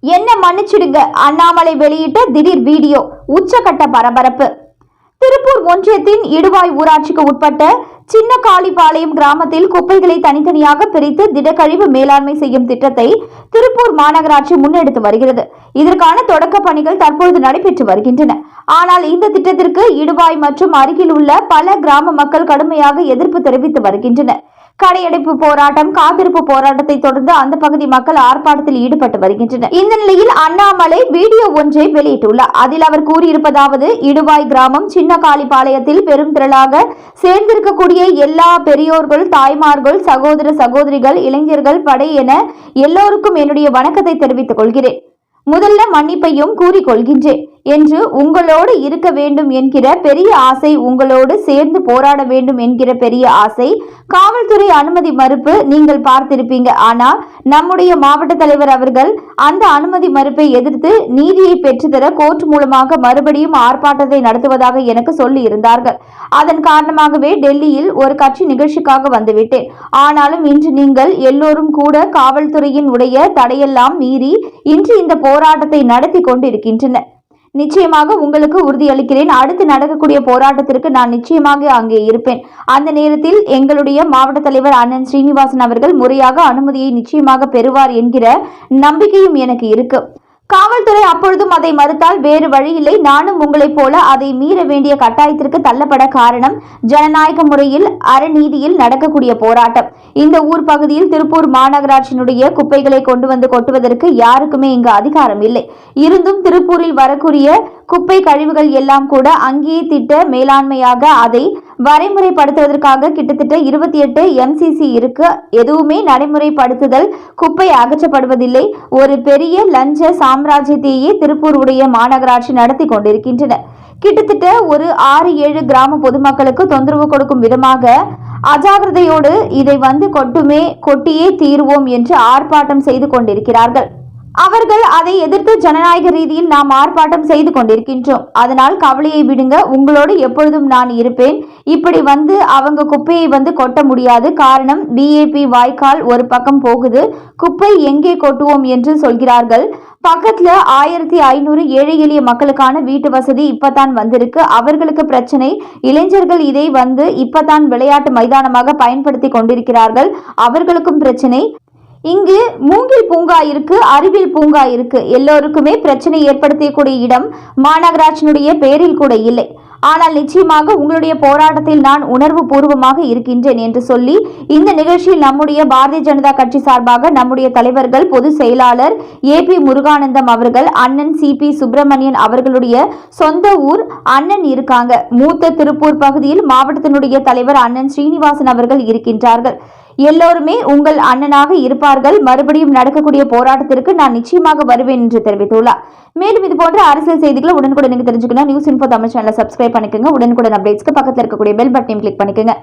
என்ன மன்னிச்சிடுங்க, அண்ணாமலை வெளியிட்ட திடீர் வீடியோ உச்சகட்ட பரபரப்பு. திருப்பூர் ஒன்றியத்தின் இடுவாய் ஊராட்சிக்கு உட்பட்ட சின்ன காளிபாளையம் கிராமத்தில் குப்பைகளை தனித்தனியாக பிரித்து திடக்கழிவு மேலாண்மை செய்யும் திட்டத்தை திருப்பூர் மாநகராட்சி முன்னெடுத்து வருகிறது. இதற்கான தொடக்க பணிகள் தற்பொழுது நடைபெற்று வருகின்றன. ஆனால் இந்த திட்டத்திற்கு இடுவாய் மற்றும் அருகில் உள்ள பல கிராம மக்கள் கடுமையாக எதிர்ப்பு தெரிவித்து வருகின்றனர். கடையடைப்பு போராட்டம், காத்திருப்பு போராட்டத்தை தொடர்ந்து அந்த பகுதி மக்கள் ஆர்ப்பாட்டத்தில் ஈடுபட்டு வருகின்றனர். இந்த நிலையில் அண்ணாமலை வீடியோ ஒன்றை வெளியிட்டுள்ளார். அதில் அவர் கூறியிருப்பதாவது: இடுவாய் கிராமம் சின்ன காளிபாளையத்தில் பெரும் திரளாக சேர்ந்திருக்கக்கூடிய எல்லா பெரியோர்கள், தாய்மார்கள், சகோதர சகோதரிகள், இளைஞர்கள், படை என எல்லோருக்கும் என்னுடைய வணக்கத்தை தெரிவித்துக் கொள்கிறேன். முதல்ல மன்னிப்பையும் கூறிக்கொள்கின்றேன் என்று உங்களோடு இருக்க வேண்டும் என்கிற பெரிய ஆசை, உங்களோடு சேர்ந்து போராட வேண்டும் என்கிற பெரிய ஆசை, காவல்துறை அனுமதி மறுப்பு நீங்கள் பார்த்திருப்பீங்க. ஆனால் நம்முடைய மாவட்ட தலைவர் அவர்கள் அந்த அனுமதி மறுப்பை எதிர்த்து நீதியை பெற்றுத்தர கோர்ட் மூலமாக மறுபடியும் ஆர்ப்பாட்டத்தை நடத்துவதாக எனக்கு சொல்லி இருந்தார்கள். அதன் காரணமாகவே டெல்லியில் ஒரு கட்சி நிகழ்ச்சிக்காக வந்துவிட்டேன். ஆனாலும் இன்று நீங்கள் எல்லோரும் கூட காவல்துறையின் உடைய தடையெல்லாம் மீறி இன்று இந்த போராட்டத்தை நடத்தி கொண்டிருக்கின்றனர். நிச்சயமாக உங்களுக்கு உறுதியளிக்கிறேன், அடுத்து நடக்கக்கூடிய போராட்டத்திற்கு நான் நிச்சயமாக அங்கே இருப்பேன். அந்த நேரத்தில் எங்களுடைய மாவட்ட தலைவர் அண்ணன் ஸ்ரீனிவாசன் அவர்கள் முறையாக அனுமதியை நிச்சயமாக பெறுவார் என்கிற நம்பிக்கையும் எனக்கு இருக்கு. காவல்துறை அப்பொழுதும் அதை மறுத்தால் வேறு வழியில்லை. நானும் உங்களைப் போல அதை மீற வேண்டிய கட்டாயத்திற்கு தள்ளப்பட காரணம் ஜனநாயக முறையில் அறநீதியில் நடக்கக்கூடிய போராட்டம். இந்த ஊர் பகுதியில் திருப்பூர் மாநகராட்சியினுடைய குப்பைகளை கொண்டு வந்து கொட்டுவதற்கு யாருக்குமே இங்கு அதிகாரம் இல்லை. இருந்தும் திருப்பூரில் வரக்கூடிய குப்பை கழிவுகள் எல்லாம் கூட அங்கேயே திட்ட மேலாண்மையாக அதை வரைமுறைப்படுத்துவதற்காக கிட்டத்தட்ட 28 MCC இருக்கு. எதுவுமே நடைமுறைப்படுத்துதல், குப்பை அகற்றப்படுவதில்லை. ஒரு பெரிய லஞ்ச சாம்ராஜ்யத்தையே திருப்பூர் உடைய மாநகராட்சி நடத்தி கொண்டிருக்கின்றனர். கிட்டத்தட்ட ஒரு 6-7 கிராம பொதுமக்களுக்கு தொந்தரவு கொடுக்கும் விதமாக அஜாகிரதையோடு இதை கொட்டியே தீர்வோம் என்று ஆர்ப்பாட்டம் செய்து கொண்டிருக்கிறார்கள். அவர்கள் அதை எதிர்த்து ஜனநாயக ரீதியில் நாம் ஆர்ப்பாட்டம் செய்து கொண்டிருக்கின்றோம். அதனால் கவலையை விடுங்க, உங்களோடு எப்பொழுதும் நான் இருப்பேன். இப்படி அவங்க குப்பையை கொட்ட முடியாது. காரணம், BAP வாய்க்கால் ஒரு பக்கம் போகுது, குப்பை எங்கே கொட்டுவோம் என்று சொல்கிறார்கள். பக்கத்துல 1500 ஏழை எளிய மக்களுக்கான வீட்டு வசதி இப்பதான் வந்திருக்கு. அவர்களுக்கு பிரச்சனை. இளைஞர்கள் இதை இப்பதான் விளையாட்டு மைதானமாக பயன்படுத்தி கொண்டிருக்கிறார்கள். அவர்களுக்கும் பிரச்சனை. இங்கு மூங்கில் பூங்கா இருக்கு, அறிவியல் பூங்கா இருக்கு. எல்லோருக்குமே பிரச்சனை ஏற்படுத்தக்கூடிய இடம் மாநகராட்சியினுடைய பேரில் கூட இல்லை. ஆனால் நிச்சயமாக உங்களுடைய போராட்டத்தில் நான் உணர்வு பூர்வமாக இருக்கின்றேன் என்று சொல்லி இந்த நிகழ்ச்சியில் நம்முடைய பாரதிய ஜனதா கட்சி சார்பாக நம்முடைய தலைவர்கள், பொதுச் செயலாளர் AP முருகானந்தம் அவர்கள், அண்ணன் CP சுப்பிரமணியன் அவர்களுடைய சொந்த ஊர் அண்ணன் இருக்காங்க. மூத்த திருப்பூர் பகுதியில் மாவட்டத்தினுடைய தலைவர் அண்ணன் ஸ்ரீனிவாசன் அவர்கள் இருக்கின்றார்கள். எல்லோருமே உங்கள் அண்ணனாக இருப்பார்கள். மறுபடியும் நடக்கக்கூடிய போராட்டத்திற்கு நான் நிச்சயமாக வருவேன் என்று தெரிவித்துள்ளார். மேலும் இது போன்ற அரசியல் செய்திகளை உடனுக்குடன் நீங்க தெரிஞ்சுக்கணும். நியூஸ் இன்ஃபோ தமிழ் சேனலை சப்ஸ்கிரைப் பண்ணிக்கோங்க. உடனுக்குடன் அப்டேட்ஸ்க்கு பக்கத்தில் இருக்கக்கூடிய பெல் பட்டனையும் கிளிக் பண்ணிக்கோங்க.